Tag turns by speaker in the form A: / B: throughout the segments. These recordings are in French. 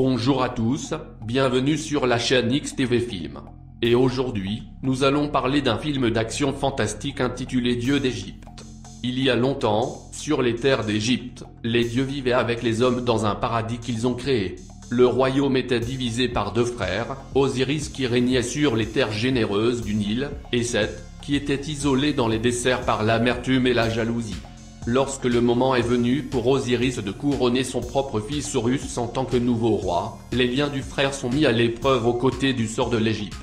A: Bonjour à tous, bienvenue sur la chaîne XTV Film. Et aujourd'hui, nous allons parler d'un film d'action fantastique intitulé Dieux d'Égypte. Il y a longtemps, sur les terres d'Égypte, les dieux vivaient avec les hommes dans un paradis qu'ils ont créé. Le royaume était divisé par deux frères, Osiris qui régnait sur les terres généreuses du Nil, et Seth, qui était isolé dans les déserts par l'amertume et la jalousie. Lorsque le moment est venu pour Osiris de couronner son propre fils Horus en tant que nouveau roi, les liens du frère sont mis à l'épreuve aux côtés du sort de l'Égypte.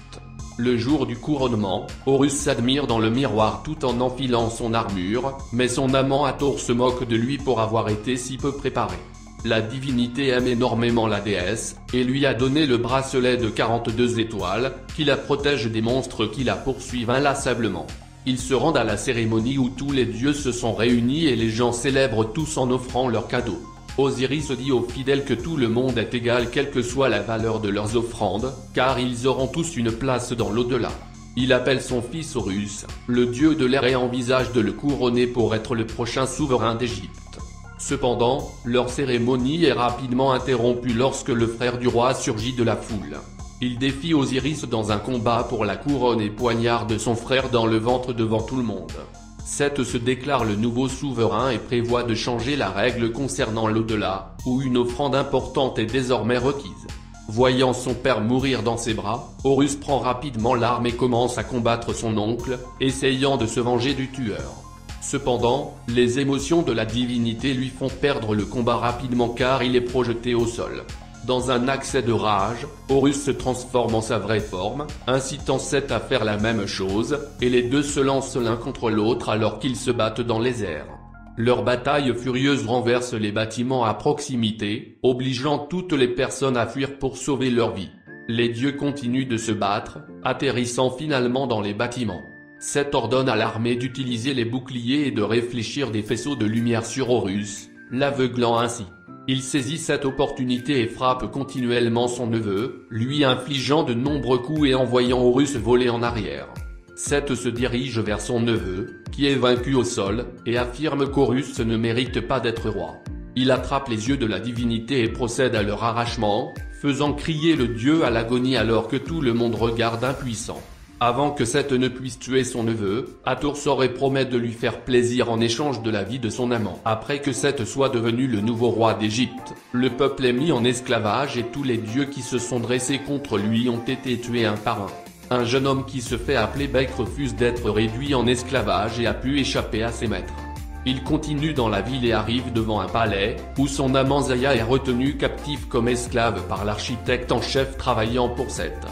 A: Le jour du couronnement, Horus s'admire dans le miroir tout en enfilant son armure, mais son amant Hathor se moque de lui pour avoir été si peu préparé. La divinité aime énormément la déesse, et lui a donné le bracelet de 42 étoiles, qui la protège des monstres qui la poursuivent inlassablement. Ils se rendent à la cérémonie où tous les dieux se sont réunis et les gens célèbrent tous en offrant leurs cadeaux. Osiris dit aux fidèles que tout le monde est égal quelle que soit la valeur de leurs offrandes, car ils auront tous une place dans l'au-delà. Il appelle son fils Horus, le dieu de l'air, et envisage de le couronner pour être le prochain souverain d'Égypte. Cependant, leur cérémonie est rapidement interrompue lorsque le frère du roi surgit de la foule. Il défie Osiris dans un combat pour la couronne et poignarde son frère dans le ventre devant tout le monde. Seth se déclare le nouveau souverain et prévoit de changer la règle concernant l'au-delà, où une offrande importante est désormais requise. Voyant son père mourir dans ses bras, Horus prend rapidement l'arme et commence à combattre son oncle, essayant de se venger du tueur. Cependant, les émotions de la divinité lui font perdre le combat rapidement car il est projeté au sol. Dans un accès de rage, Horus se transforme en sa vraie forme, incitant Seth à faire la même chose, et les deux se lancent l'un contre l'autre alors qu'ils se battent dans les airs. Leur bataille furieuse renverse les bâtiments à proximité, obligeant toutes les personnes à fuir pour sauver leur vie. Les dieux continuent de se battre, atterrissant finalement dans les bâtiments. Seth ordonne à l'armée d'utiliser les boucliers et de réfléchir des faisceaux de lumière sur Horus, l'aveuglant ainsi. Il saisit cette opportunité et frappe continuellement son neveu, lui infligeant de nombreux coups et envoyant Horus voler en arrière. Seth se dirige vers son neveu, qui est vaincu au sol, et affirme qu'Horus ne mérite pas d'être roi. Il attrape les yeux de la divinité et procède à leur arrachement, faisant crier le dieu à l'agonie alors que tout le monde regarde impuissant. Avant que Seth ne puisse tuer son neveu, Hathor sort et promet de lui faire plaisir en échange de la vie de son amant. Après que Seth soit devenu le nouveau roi d'Égypte, le peuple est mis en esclavage et tous les dieux qui se sont dressés contre lui ont été tués un par un. Un jeune homme qui se fait appeler Bek refuse d'être réduit en esclavage et a pu échapper à ses maîtres. Il continue dans la ville et arrive devant un palais, où son amant Zaya est retenu captif comme esclave par l'architecte en chef travaillant pour Seth.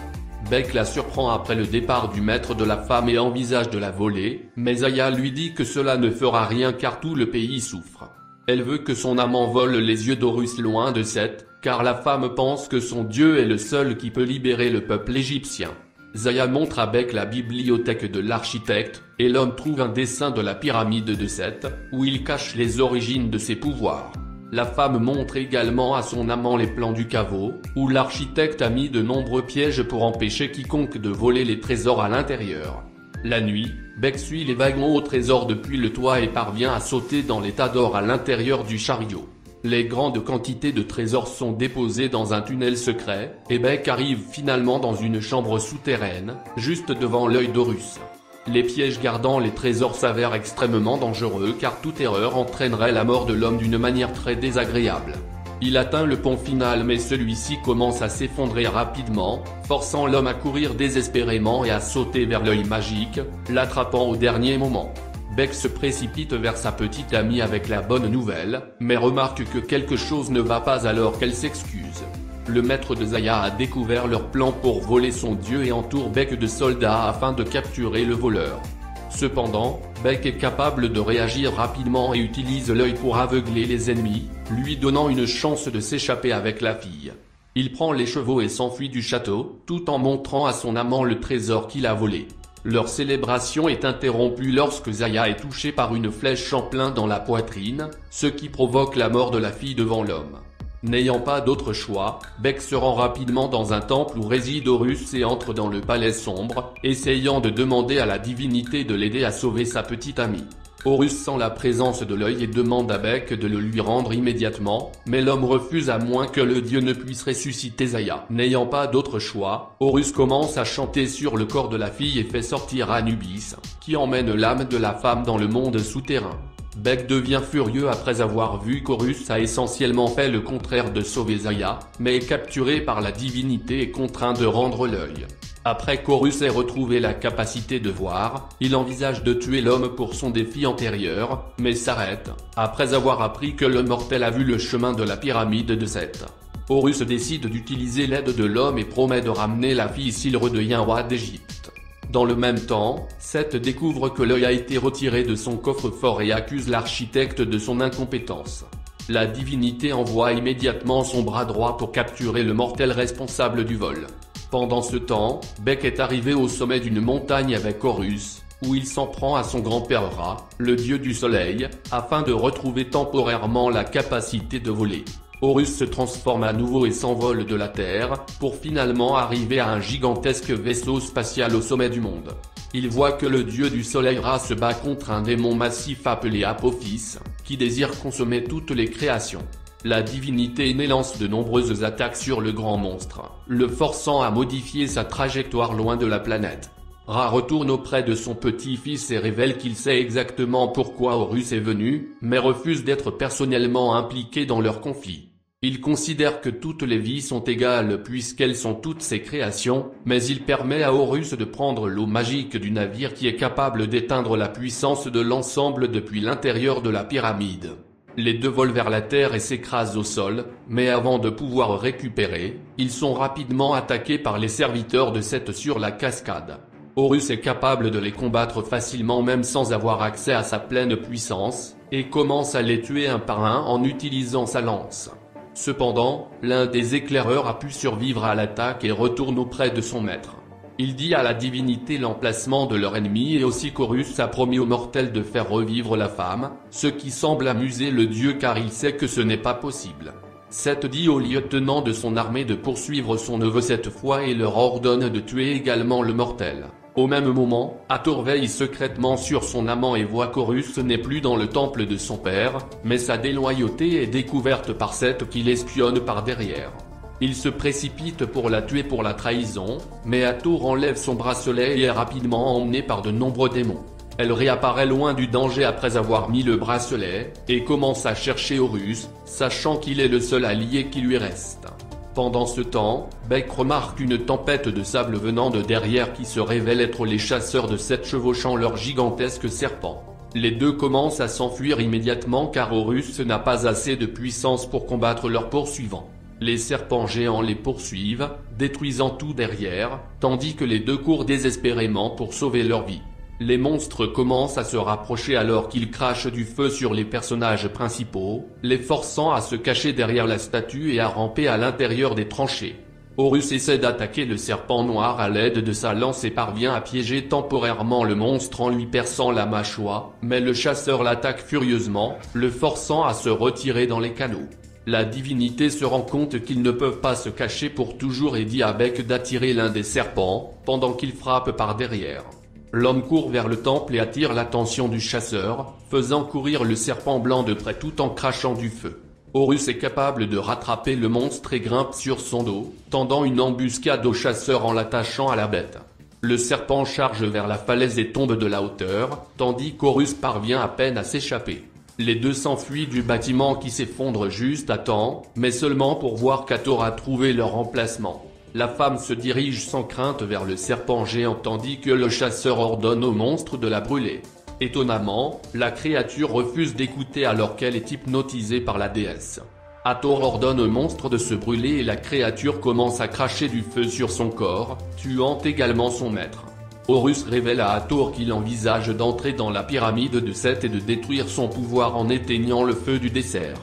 A: Bek la surprend après le départ du maître de la femme et envisage de la voler, mais Zaya lui dit que cela ne fera rien car tout le pays souffre. Elle veut que son amant vole les yeux d'Horus loin de Seth, car la femme pense que son dieu est le seul qui peut libérer le peuple égyptien. Zaya montre à Bek la bibliothèque de l'architecte, et l'homme trouve un dessin de la pyramide de Seth, où il cache les origines de ses pouvoirs. La femme montre également à son amant les plans du caveau, où l'architecte a mis de nombreux pièges pour empêcher quiconque de voler les trésors à l'intérieur. La nuit, Bek suit les wagons au trésor depuis le toit et parvient à sauter dans les tas d'or à l'intérieur du chariot. Les grandes quantités de trésors sont déposées dans un tunnel secret, et Bek arrive finalement dans une chambre souterraine, juste devant l'œil d'Horus. Les pièges gardant les trésors s'avèrent extrêmement dangereux car toute erreur entraînerait la mort de l'homme d'une manière très désagréable. Il atteint le pont final mais celui-ci commence à s'effondrer rapidement, forçant l'homme à courir désespérément et à sauter vers l'œil magique, l'attrapant au dernier moment. Bek se précipite vers sa petite amie avec la bonne nouvelle, mais remarque que quelque chose ne va pas alors qu'elle s'excuse. Le maître de Zaya a découvert leur plan pour voler son dieu et entoure Bek de soldats afin de capturer le voleur. Cependant, Bek est capable de réagir rapidement et utilise l'œil pour aveugler les ennemis, lui donnant une chance de s'échapper avec la fille. Il prend les chevaux et s'enfuit du château, tout en montrant à son amant le trésor qu'il a volé. Leur célébration est interrompue lorsque Zaya est touchée par une flèche en plein dans la poitrine, ce qui provoque la mort de la fille devant l'homme. N'ayant pas d'autre choix, Bek se rend rapidement dans un temple où réside Horus et entre dans le palais sombre, essayant de demander à la divinité de l'aider à sauver sa petite amie. Horus sent la présence de l'œil et demande à Beck de le lui rendre immédiatement, mais l'homme refuse à moins que le dieu ne puisse ressusciter Zaya. N'ayant pas d'autre choix, Horus commence à chanter sur le corps de la fille et fait sortir Anubis, qui emmène l'âme de la femme dans le monde souterrain. Beck devient furieux après avoir vu qu'Horus a essentiellement fait le contraire de sauver Zaya, mais est capturé par la divinité et contraint de rendre l'œil. Après qu'Horus ait retrouvé la capacité de voir, il envisage de tuer l'homme pour son défi antérieur, mais s'arrête, après avoir appris que le mortel a vu le chemin de la pyramide de Seth. Horus décide d'utiliser l'aide de l'homme et promet de ramener la fille s'il redevient roi d'Égypte. Dans le même temps, Seth découvre que l'œil a été retiré de son coffre-fort et accuse l'architecte de son incompétence. La divinité envoie immédiatement son bras droit pour capturer le mortel responsable du vol. Pendant ce temps, Beck est arrivé au sommet d'une montagne avec Horus, où il s'en prend à son grand-père Ra, le dieu du soleil, afin de retrouver temporairement la capacité de voler. Horus se transforme à nouveau et s'envole de la Terre, pour finalement arriver à un gigantesque vaisseau spatial au sommet du monde. Il voit que le dieu du soleil Ra se bat contre un démon massif appelé Apophis, qui désire consommer toutes les créations. La divinité lance de nombreuses attaques sur le grand monstre, le forçant à modifier sa trajectoire loin de la planète. Ra retourne auprès de son petit-fils et révèle qu'il sait exactement pourquoi Horus est venu, mais refuse d'être personnellement impliqué dans leur conflit. Il considère que toutes les vies sont égales puisqu'elles sont toutes ses créations, mais il permet à Horus de prendre l'eau magique du navire qui est capable d'éteindre la puissance de l'ensemble depuis l'intérieur de la pyramide. Les deux volent vers la terre et s'écrasent au sol, mais avant de pouvoir récupérer, ils sont rapidement attaqués par les serviteurs de Seth sur la cascade. Horus est capable de les combattre facilement même sans avoir accès à sa pleine puissance, et commence à les tuer un par un en utilisant sa lance. Cependant, l'un des éclaireurs a pu survivre à l'attaque et retourne auprès de son maître. Il dit à la divinité l'emplacement de leur ennemi et aussi qu'Horus a promis aux mortels de faire revivre la femme, ce qui semble amuser le dieu car il sait que ce n'est pas possible. Seth dit au lieutenant de son armée de poursuivre son neveu cette fois et leur ordonne de tuer également le mortel. Au même moment, Hathor veille secrètement sur son amant et voit qu'Horus n'est plus dans le temple de son père, mais sa déloyauté est découverte par Seth qui l'espionne par derrière. Il se précipite pour la tuer pour la trahison, mais Hathor enlève son bracelet et est rapidement emmené par de nombreux démons. Elle réapparaît loin du danger après avoir mis le bracelet, et commence à chercher Horus, sachant qu'il est le seul allié qui lui reste. Pendant ce temps, Beck remarque une tempête de sable venant de derrière qui se révèle être les chasseurs de Seth chevauchant leurs gigantesques serpents. Les deux commencent à s'enfuir immédiatement car Horus n'a pas assez de puissance pour combattre leurs poursuivants. Les serpents géants les poursuivent, détruisant tout derrière, tandis que les deux courent désespérément pour sauver leur vie. Les monstres commencent à se rapprocher alors qu'ils crachent du feu sur les personnages principaux, les forçant à se cacher derrière la statue et à ramper à l'intérieur des tranchées. Horus essaie d'attaquer le serpent noir à l'aide de sa lance et parvient à piéger temporairement le monstre en lui perçant la mâchoire, mais le chasseur l'attaque furieusement, le forçant à se retirer dans les canaux. La divinité se rend compte qu'ils ne peuvent pas se cacher pour toujours et dit à Beck d'attirer l'un des serpents, pendant qu'il frappe par derrière. L'homme court vers le temple et attire l'attention du chasseur, faisant courir le serpent blanc de près tout en crachant du feu. Horus est capable de rattraper le monstre et grimpe sur son dos, tendant une embuscade au chasseur en l'attachant à la bête. Le serpent charge vers la falaise et tombe de la hauteur, tandis qu'Horus parvient à peine à s'échapper. Les deux s'enfuient du bâtiment qui s'effondre juste à temps, mais seulement pour voir qu'Hathor a trouvé leur emplacement. La femme se dirige sans crainte vers le serpent géant tandis que le chasseur ordonne au monstre de la brûler. Étonnamment, la créature refuse d'écouter alors qu'elle est hypnotisée par la déesse. Hathor ordonne au monstre de se brûler et la créature commence à cracher du feu sur son corps, tuant également son maître. Horus révèle à Hathor qu'il envisage d'entrer dans la pyramide de Seth et de détruire son pouvoir en éteignant le feu du dessert.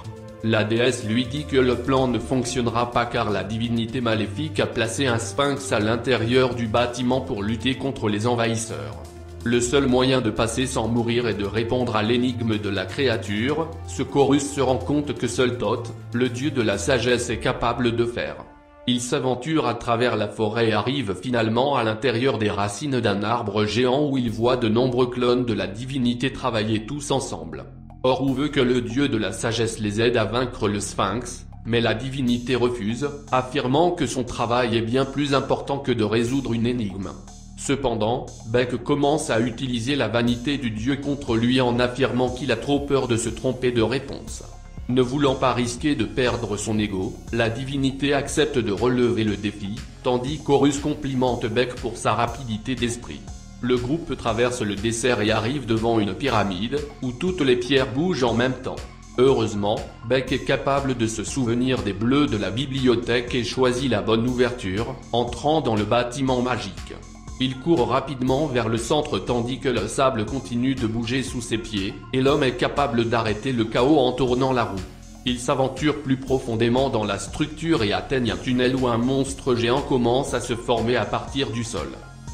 A: La déesse lui dit que le plan ne fonctionnera pas car la divinité maléfique a placé un sphinx à l'intérieur du bâtiment pour lutter contre les envahisseurs. Le seul moyen de passer sans mourir est de répondre à l'énigme de la créature, ce qu'Horus se rend compte que seul Thoth, le dieu de la sagesse, est capable de faire. Il s'aventure à travers la forêt et arrive finalement à l'intérieur des racines d'un arbre géant où il voit de nombreux clones de la divinité travailler tous ensemble. Or on veut que le dieu de la sagesse les aide à vaincre le Sphinx, mais la divinité refuse, affirmant que son travail est bien plus important que de résoudre une énigme. Cependant, Beck commence à utiliser la vanité du dieu contre lui en affirmant qu'il a trop peur de se tromper de réponse. Ne voulant pas risquer de perdre son ego, la divinité accepte de relever le défi, tandis qu'Horus complimente Beck pour sa rapidité d'esprit. Le groupe traverse le dessert et arrive devant une pyramide, où toutes les pierres bougent en même temps. Heureusement, Beck est capable de se souvenir des bleus de la bibliothèque et choisit la bonne ouverture, entrant dans le bâtiment magique. Il court rapidement vers le centre tandis que le sable continue de bouger sous ses pieds, et l'homme est capable d'arrêter le chaos en tournant la roue. Il s'aventure plus profondément dans la structure et atteigne un tunnel où un monstre géant commence à se former à partir du sol.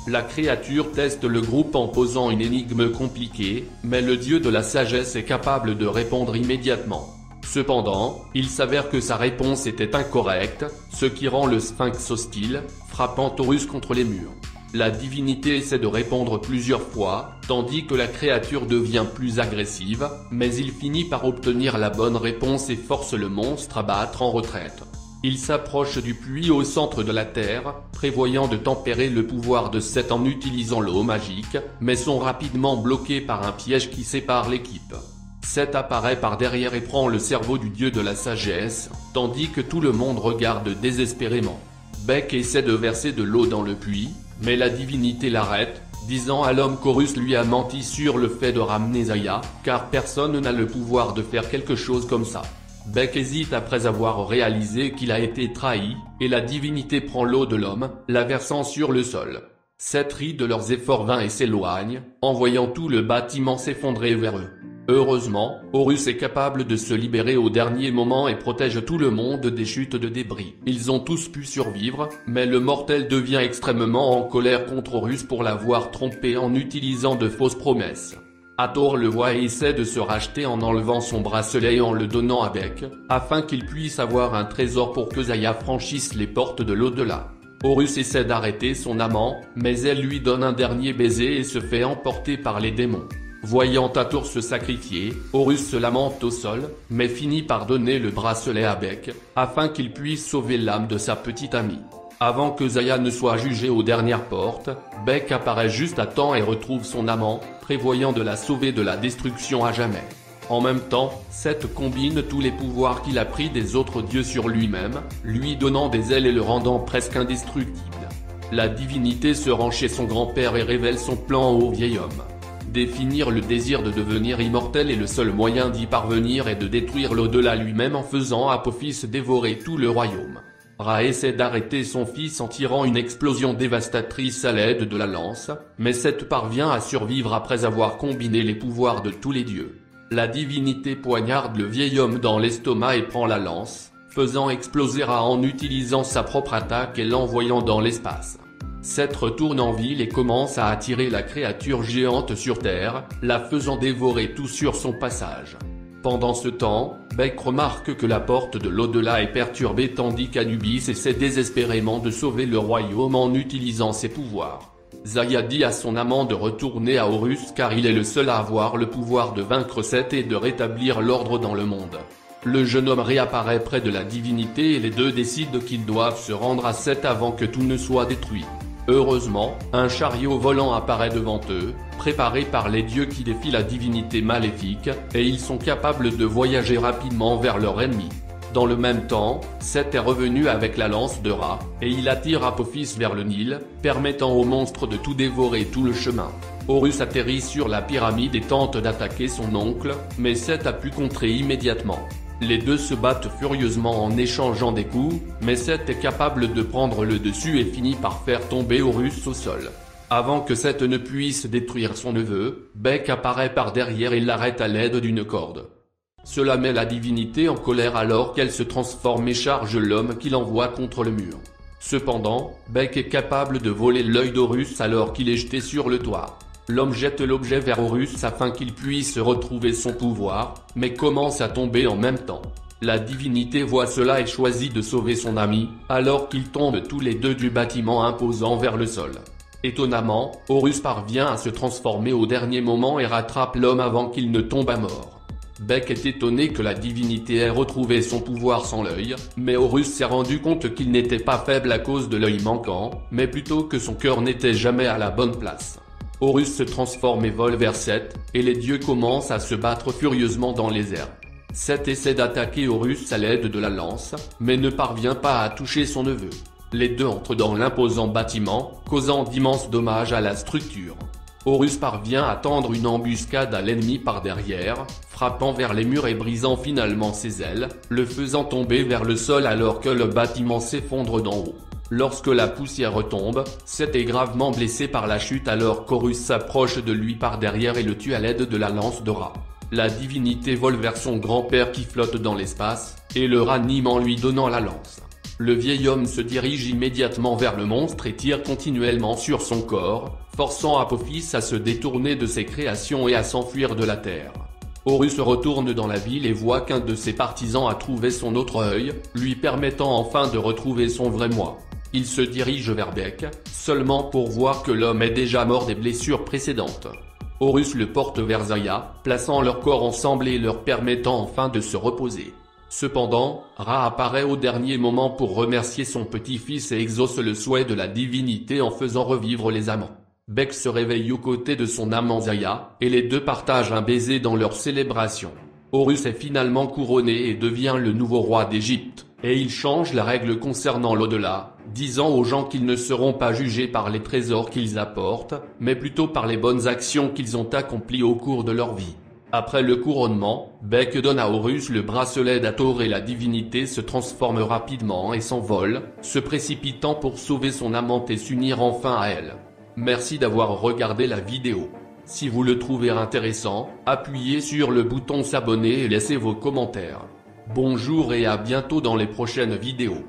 A: La créature teste le groupe en posant une énigme compliquée, mais le dieu de la sagesse est capable de répondre immédiatement. Cependant, il s'avère que sa réponse était incorrecte, ce qui rend le Sphinx hostile, frappant Horus contre les murs. La divinité essaie de répondre plusieurs fois, tandis que la créature devient plus agressive, mais il finit par obtenir la bonne réponse et force le monstre à battre en retraite. Il s'approche du puits au centre de la Terre, prévoyant de tempérer le pouvoir de Seth en utilisant l'eau magique, mais sont rapidement bloqués par un piège qui sépare l'équipe. Seth apparaît par derrière et prend le cerveau du dieu de la sagesse, tandis que tout le monde regarde désespérément. Beck essaie de verser de l'eau dans le puits, mais la divinité l'arrête, disant à l'homme qu'Horus lui a menti sur le fait de ramener Zaya, car personne n'a le pouvoir de faire quelque chose comme ça. Beck hésite après avoir réalisé qu'il a été trahi, et la divinité prend l'eau de l'homme, la versant sur le sol. Seth rit de leurs efforts vains et s'éloigne, en voyant tout le bâtiment s'effondrer vers eux. Heureusement, Horus est capable de se libérer au dernier moment et protège tout le monde des chutes de débris. Ils ont tous pu survivre, mais le mortel devient extrêmement en colère contre Horus pour l'avoir trompé en utilisant de fausses promesses. Hathor le voit et essaie de se racheter en enlevant son bracelet et en le donnant à Beck, afin qu'il puisse avoir un trésor pour que Zaya franchisse les portes de l'au-delà. Horus essaie d'arrêter son amant, mais elle lui donne un dernier baiser et se fait emporter par les démons. Voyant Hathor se sacrifier, Horus se lamente au sol, mais finit par donner le bracelet à Beck, afin qu'il puisse sauver l'âme de sa petite amie. Avant que Zaya ne soit jugée aux dernières portes, Beck apparaît juste à temps et retrouve son amant, prévoyant de la sauver de la destruction à jamais. En même temps, Seth combine tous les pouvoirs qu'il a pris des autres dieux sur lui-même, lui donnant des ailes et le rendant presque indestructible. La divinité se rend chez son grand-père et révèle son plan au vieil homme. Définir le désir de devenir immortel est le seul moyen d'y parvenir et de détruire l'au-delà lui-même en faisant Apophis dévorer tout le royaume. Ra essaie d'arrêter son fils en tirant une explosion dévastatrice à l'aide de la lance, mais Seth parvient à survivre après avoir combiné les pouvoirs de tous les dieux. La divinité poignarde le vieil homme dans l'estomac et prend la lance, faisant exploser Ra en utilisant sa propre attaque et l'envoyant dans l'espace. Seth retourne en ville et commence à attirer la créature géante sur Terre, la faisant dévorer tout sur son passage. Pendant ce temps, Beck remarque que la porte de l'au-delà est perturbée tandis qu'Anubis essaie désespérément de sauver le royaume en utilisant ses pouvoirs. Zaya dit à son amant de retourner à Horus car il est le seul à avoir le pouvoir de vaincre Seth et de rétablir l'ordre dans le monde. Le jeune homme réapparaît près de la divinité et les deux décident qu'ils doivent se rendre à Seth avant que tout ne soit détruit. Heureusement, un chariot volant apparaît devant eux, préparé par les dieux qui défient la divinité maléfique, et ils sont capables de voyager rapidement vers leur ennemi. Dans le même temps, Seth est revenu avec la lance de Ra, et il attire Apophis vers le Nil, permettant au monstre de tout dévorer tout le chemin. Horus atterrit sur la pyramide et tente d'attaquer son oncle, mais Seth a pu contrer immédiatement. Les deux se battent furieusement en échangeant des coups, mais Seth est capable de prendre le dessus et finit par faire tomber Horus au sol. Avant que Seth ne puisse détruire son neveu, Beck apparaît par derrière et l'arrête à l'aide d'une corde. Cela met la divinité en colère alors qu'elle se transforme et charge l'homme qui l'envoie contre le mur. Cependant, Beck est capable de voler l'œil d'Horus alors qu'il est jeté sur le toit. L'homme jette l'objet vers Horus afin qu'il puisse retrouver son pouvoir, mais commence à tomber en même temps. La divinité voit cela et choisit de sauver son ami, alors qu'ils tombent tous les deux du bâtiment imposant vers le sol. Étonnamment, Horus parvient à se transformer au dernier moment et rattrape l'homme avant qu'il ne tombe à mort. Beck est étonné que la divinité ait retrouvé son pouvoir sans l'œil, mais Horus s'est rendu compte qu'il n'était pas faible à cause de l'œil manquant, mais plutôt que son cœur n'était jamais à la bonne place. Horus se transforme et vole vers Seth, et les dieux commencent à se battre furieusement dans les airs. Seth essaie d'attaquer Horus à l'aide de la lance, mais ne parvient pas à toucher son neveu. Les deux entrent dans l'imposant bâtiment, causant d'immenses dommages à la structure. Horus parvient à tendre une embuscade à l'ennemi par derrière, frappant vers les murs et brisant finalement ses ailes, le faisant tomber vers le sol alors que le bâtiment s'effondre d'en haut. Lorsque la poussière retombe, Seth est gravement blessé par la chute alors qu'Horus s'approche de lui par derrière et le tue à l'aide de la lance de Ra. La divinité vole vers son grand-père qui flotte dans l'espace, et le ranime en lui donnant la lance. Le vieil homme se dirige immédiatement vers le monstre et tire continuellement sur son corps, forçant Apophis à se détourner de ses créations et à s'enfuir de la Terre. Horus retourne dans la ville et voit qu'un de ses partisans a trouvé son autre œil, lui permettant enfin de retrouver son vrai moi. Il se dirige vers Beck, seulement pour voir que l'homme est déjà mort des blessures précédentes. Horus le porte vers Zaya, plaçant leur corps ensemble et leur permettant enfin de se reposer. Cependant, Ra apparaît au dernier moment pour remercier son petit-fils et exauce le souhait de la divinité en faisant revivre les amants. Beck se réveille aux côtés de son amant Zaya, et les deux partagent un baiser dans leur célébration. Horus est finalement couronné et devient le nouveau roi d'Égypte, et il change la règle concernant l'au-delà, disant aux gens qu'ils ne seront pas jugés par les trésors qu'ils apportent, mais plutôt par les bonnes actions qu'ils ont accomplies au cours de leur vie. Après le couronnement, Beck donne à Horus le bracelet d'Hathor et la divinité se transforme rapidement et s'envole, se précipitant pour sauver son amante et s'unir enfin à elle. Merci d'avoir regardé la vidéo. Si vous le trouvez intéressant, appuyez sur le bouton s'abonner et laissez vos commentaires. Bonjour et à bientôt dans les prochaines vidéos.